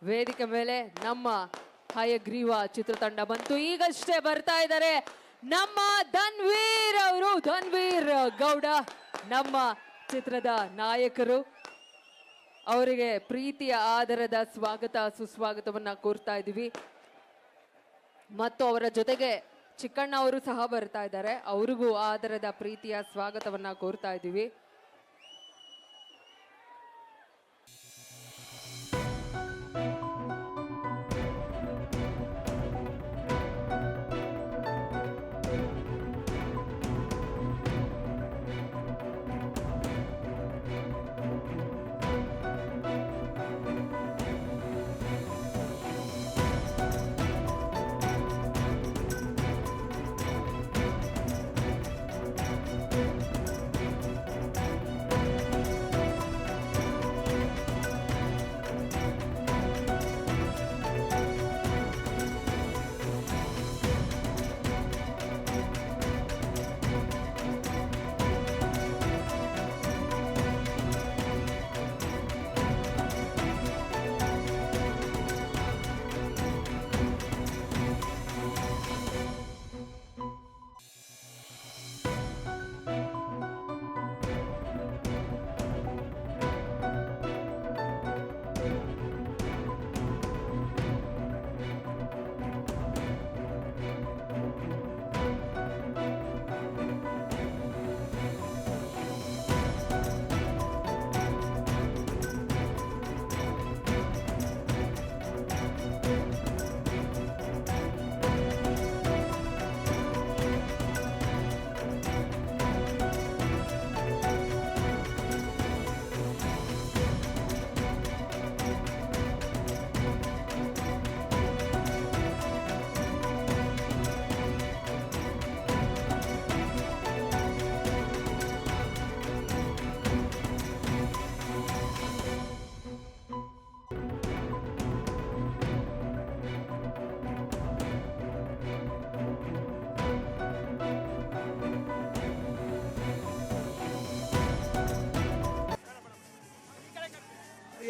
ವೇದಿಕೆ ಮೇಲೆ ನಮ್ಮ ಹಯಗ್ರೀವ ಚಿತ್ರತಂಡ ಬಂತು. ಈಗಷ್ಟೇ ಬರ್ತಾ ಇದ್ದಾರೆ ನಮ್ಮ ಧನ್ವೀರ್ ಅವರು. ಧನ್ವೀರ್ ಗೌಡ ನಮ್ಮ ಚಿತ್ರದ ನಾಯಕರು. ಅವರಿಗೆ ಪ್ರೀತಿಯ ಆದರದ ಸ್ವಾಗತ ಸುಸ್ವಾಗತವನ್ನ ಕೋರ್ತಾ ಇದ್ದೀವಿ. ಮತ್ತು ಅವರ ಜೊತೆಗೆ ಚಿಕ್ಕಣ್ಣ ಅವರು ಸಹ ಬರ್ತಾ ಇದ್ದಾರೆ. ಅವರಿಗೂ ಆದರದ ಪ್ರೀತಿಯ ಸ್ವಾಗತವನ್ನ ಕೋರ್ತಾ ಇದ್ದೀವಿ.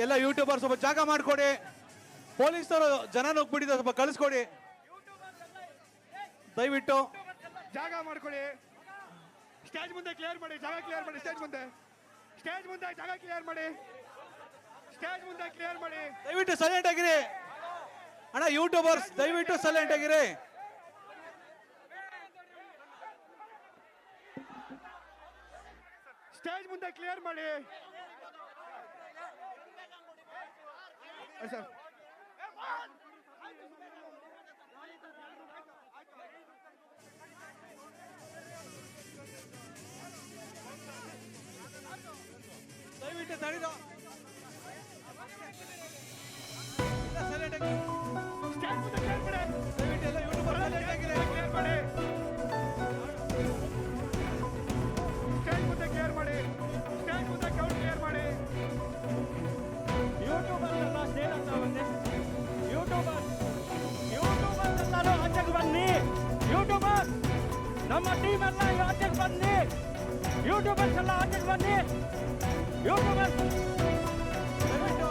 ಎಲ್ಲ ಯೂಟ್ಯೂಬರ್ ಸ್ವಲ್ಪ ಜಾಗ ಮಾಡಿಕೊಡಿ. ಪೊಲೀಸರು ಜನ ನುಗ್ಬಿಟ್ಟಿದ್ದಾರೆ, ಸ್ವಲ್ಪ ಕಳಿಸ್ಕೊಡಿ ದಯವಿಟ್ಟು. ಜಾಗ ಮಾಡ್ಕೊಳ್ಳಿ. ಸ್ಟೇಜ್ ಮುಂದೆ ಕ್ಲಿಯರ್ ಮಾಡಿ, ಜಾಗ ಕ್ಲಿಯರ್ ಮಾಡಿ. ಸ್ಟೇಜ್ ಮುಂದೆ ಜಾಗ ಕ್ಲಿಯರ್ ಮಾಡಿ. ಸ್ಟೇಜ್ ಮುಂದೆ ಕ್ಲಿಯರ್ ಮಾಡಿ. ದಯವಿಟ್ಟು ಸೈಲೆಂಟ್ ಆಗಿರಿ ಅಣ್ಣ. ಯೂಟ್ಯೂಬರ್ಸ್ ದಯವಿಟ್ಟು ಸೈಲೆಂಟ್ ಆಗಿರಿ. ಸ್ಟೇಜ್ ಮುಂದೆ ಕ್ಲಿಯರ್ ಮಾಡಿ ಸರ್. ದಯವಿಟ್ಟು ತಡೆದು ಸೈಲೆಂಟ್ ಆಗಿ. ಸ್ಟೇಜ್ ಮುಂದೆ ಕ್ಲಿಯರ್ ಮಾಡಿ. ದಯವಿಟ್ಟು ಎಲ್ಲ ಯೂಟ್ಯೂಬರ್ ಸೈಲೆಂಟ್ ಆಗಿರಿ. ಕ್ಲಿಯರ್ ಮಾಡಿ. ಸ್ಟೇಜ್ ಮುಂದೆ ಕ್ಲಿಯರ್ ಮಾಡಿ. ಸ್ಟೇಜ್ ಮುಂದೆ ಕೌಂಟ್ ಕ್ಲಿಯರ್ ಮಾಡಿ. ಯೂಟ್ಯೂಬರ್ ಎಲ್ಲ ಸ್ಟೇಜ್ ಅಂತ ಬನ್ನಿ. ಯೂಟ್ಯೂಬರ್ ಎಲ್ಲರೂ ಆಚೆಗೆ ಬನ್ನಿ. ಯೂಟ್ಯೂಬರ್ ನಮ್ಮ ಟೀಮ್ ಎಲ್ಲ ಆಚೆಗೆ ಬನ್ನಿ. ಯೂಟ್ಯೂಬರ್ಸ್ ಎಲ್ಲ ಆಚೆಗೆ ಬನ್ನಿ. ಯೂಟ್ಯೂಬರ್ ದಯವಿಟ್ಟು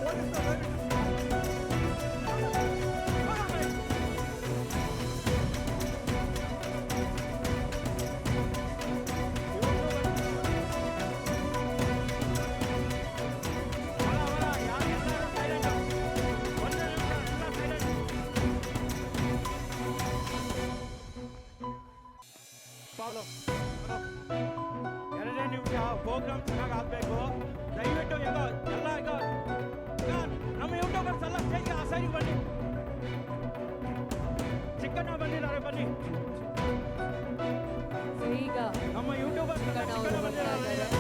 ಪೊಲೀಸರು ದಯವಿಟ್ಟು ಎರಡನೇ ನಿಮಿಷ ಪ್ರೋಗ್ರಾಮ್ ಚೆನ್ನಾಗಿ ಆಗ್ಬೇಕು. ದಯವಿಟ್ಟು ಎಲ್ಲ ಈಗ ನಮ್ಮ ಯೂಟ್ಯೂಬರ್ಸ್ ಎಲ್ಲ ಸ್ಟೇಜ್ಗೆ ಆ ಸೈಡ್ಗೆ ಬನ್ನಿ. ಚಿಕ್ಕಣ್ಣ ಬಂದಿದ್ದಾರೆ, ಬನ್ನಿ. ಈಗ ನಮ್ಮ ಯೂಟ್ಯೂಬರ್ಸ್ ಚಿಕ್ಕಣ್ಣ ಅವರು ಬರ್ತಾ ಇದ್ದಾರೆ.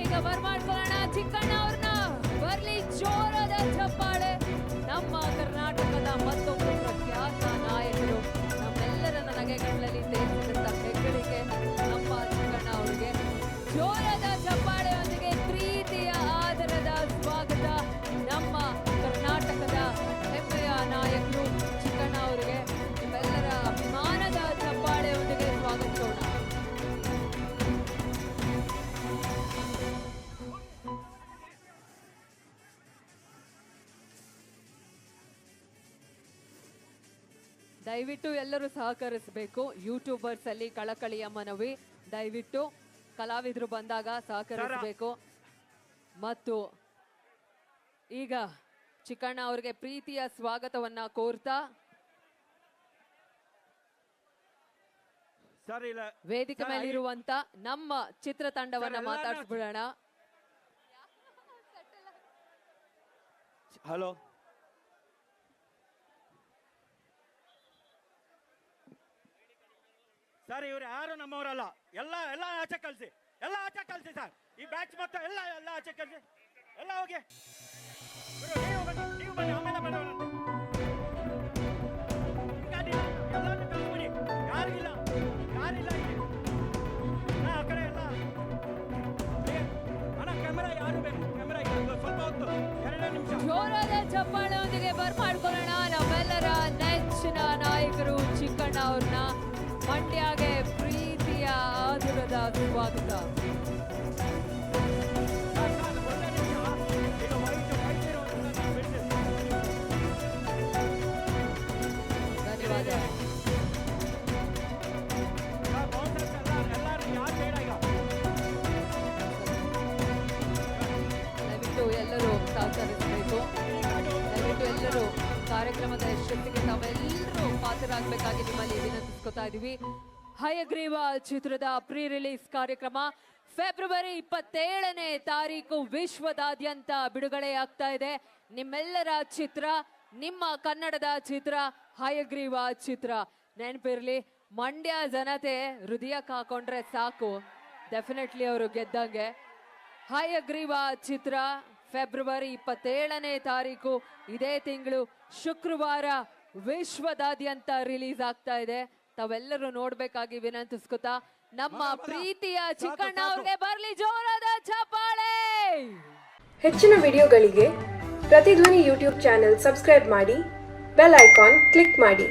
ಈಗ ಬರ್ಮಾಡ್ಕೊಳ್ಳೋಣ ಚಿಕ್ಕಣ್ಣ ಅವ್ರನ್ನ. ಬರ್ಲಿ ಜೋರಾದ ಚಪ್ಪಾಳೆ. ನಮ್ಮ ಕರ್ನಾಟಕದ ಮತ್ತೊಬ್ಬರು ಪ್ರಖ್ಯಾತ ನಾಯಕರು, ನಮ್ಮೆಲ್ಲರನ್ನ ನಗೆಗಳಲ್ಲಿ ತೇರಿಸಿದಂತ ಹೆಗ್ಗಳಿಕೆ ನಮ್ಮ ಚಿಕ್ಕಣ್ಣ ಅವರಿಗೆ ಜೋರಾದ ಚಪ್ಪಾಳೆಯೊಂದಿಗೆ ಪ್ರೀತಿಯ ಆದರದ ಸ್ವಾಗತ. ನಮ್ಮ ಕರ್ನಾಟಕದ ಹೆಮ್ಮೆಯ ನಾಯಕರು ಚಿಕ್ಕಣ್ಣ ಅವರಿಗೆ ದಯವಿಟ್ಟು ಎಲ್ಲರೂ ಸಹಕರಿಸಬೇಕು. ಯೂಟ್ಯೂಬರ್ಸ್ ಅಲ್ಲಿ ಕಳಕಳಿಯ ಮನವಿ, ದಯವಿಟ್ಟು ಕಲಾವಿದರು ಬಂದಾಗ ಸಹಕರಿಸಬೇಕು. ಮತ್ತು ಈಗ ಚಿಕ್ಕಣ್ಣ ಅವರಿಗೆ ಪ್ರೀತಿಯ ಸ್ವಾಗತವನ್ನ ಕೋರ್ತಾ ವೇದಿಕೆ ಮೇಲಿರುವಂತ ನಮ್ಮ ಚಿತ್ರತಂಡವನ್ನ ಮಾತಾಡಿಸ್ಬಿಡೋಣ. ಹಲೋ ಸರ್, ಇವ್ರು ಯಾರು ನಮ್ಮವರಲ್ಲ. ಎಲ್ಲ ಆಚೆ ಕಳಿಸಿ, ಸರ್. ಈ ಬ್ಯಾಚ್ ಮತ್ತೆ ಎಲ್ಲ ಆಚೆ ಕಳಿಸಿ, ಎಲ್ಲ ಹೋಗಿ. ನೀವು ಬನ್ನಿ, ಆಮೇಲೆ ಬರೋಣ. ಎಲ್ಲರೂ ಕಳಿಸ್ಬಿಡಿ, ಯಾರಿಲ್ಲ ಇಲ್ಲಿ. ಆ ಕಡೆ ಎಲ್ಲ ಅಣ್ಣ, ಕ್ಯಾಮೆರಾ ಯಾರು ಬೇಕು? ಕ್ಯಾಮೆರಾ ಸ್ವಲ್ಪ ಹೊತ್ತು, 2 ನಿಮಿಷ. ಜೋರಾದ ಚಪ್ಪಾಳೆಯೊಂದಿಗೆ ಬರ್ಮಾಡ್ಕೊಳ್ಳೋಣ ನಮ್ಮೆಲ್ಲರ ನೆಚ್ಚಿನ ನಾಯಕರು ಚಿಕ್ಕಣ್ಣ ಅವ್ರನ್ನ. ಮಂಡ್ಯಗೆ ಪ್ರೀತಿಯ ಆದುರದ ಸ್ವಾಗತ. ಧನ್ಯವಾದ. ದಯವಿಟ್ಟು ಎಲ್ಲರೂ ಸಹಕರಿಸಬೇಕು. ದಯವಿಟ್ಟು ಎಲ್ಲರೂ ಕಾರ್ಯಕ್ರಮದ ಯಶಸ್ಸಿಗೆ ತಾವೆಲ್ಲರೂ ಪಾತ್ರರಾಗಬೇಕಾಗಿ ನಿಮ್ಮಲ್ಲಿ ವಿನಂತಿಸ್ಕೊತಾ ಇದೀವಿ. ಹಯಗ್ರೀವ ಚಿತ್ರದ ಪ್ರೀ ರಿಲೀಸ್ ಕಾರ್ಯಕ್ರಮ ಫೆಬ್ರವರಿ 27ನೇ ತಾರೀಕು ವಿಶ್ವದಾದ್ಯಂತ ಬಿಡುಗಡೆ ಆಗ್ತಾ ಇದೆ. ನಿಮ್ಮೆಲ್ಲರ ಚಿತ್ರ, ನಿಮ್ಮ ಕನ್ನಡದ ಚಿತ್ರ ಹಯಗ್ರೀವ ಚಿತ್ರ. ನೆನಪಿರ್ಲಿ, ಮಂಡ್ಯ ಜನತೆ ಹೃದಯಕ್ಕೆ ಹಾಕೊಂಡ್ರೆ ಸಾಕು, ಡೆಫಿನೆಟ್ಲಿ ಅವರು ಗೆದ್ದಂಗೆ. ಹಯಗ್ರೀವ ಚಿತ್ರ ಫೆಬ್ರವರಿ 27ನೇ ತಾರೀಕು ಇದೇ ತಿಂಗಳು ಶುಕ್ರವಾರ ವಿಶ್ವದಾದ್ಯಂತ ರಿಲೀಸ್ ಆಗ್ತಾ ಇದೆ. ತಾವೆಲ್ಲರೂ ನೋಡ್ಬೇಕಾಗಿ ವಿನಂತಿಸ್ಕೊತಾ ನಮ್ಮ ಪ್ರೀತಿಯ ಚಿಕ್ಕಣ್ಣ ಅವ್ರಿಗೆ ಬರ್ಲಿ ಜೋರಾದ ಚಪ್ಪಾಳೆ. ಹೆಚ್ಚಿನ ವಿಡಿಯೋಗಳಿಗೆ ಪ್ರತಿಧ್ವನಿ ಯೂಟ್ಯೂಬ್ ಚಾನೆಲ್ ಸಬ್ಸ್ಕ್ರೈಬ್ ಮಾಡಿ, ಬೆಲ್ ಐಕಾನ್ ಕ್ಲಿಕ್ ಮಾಡಿ.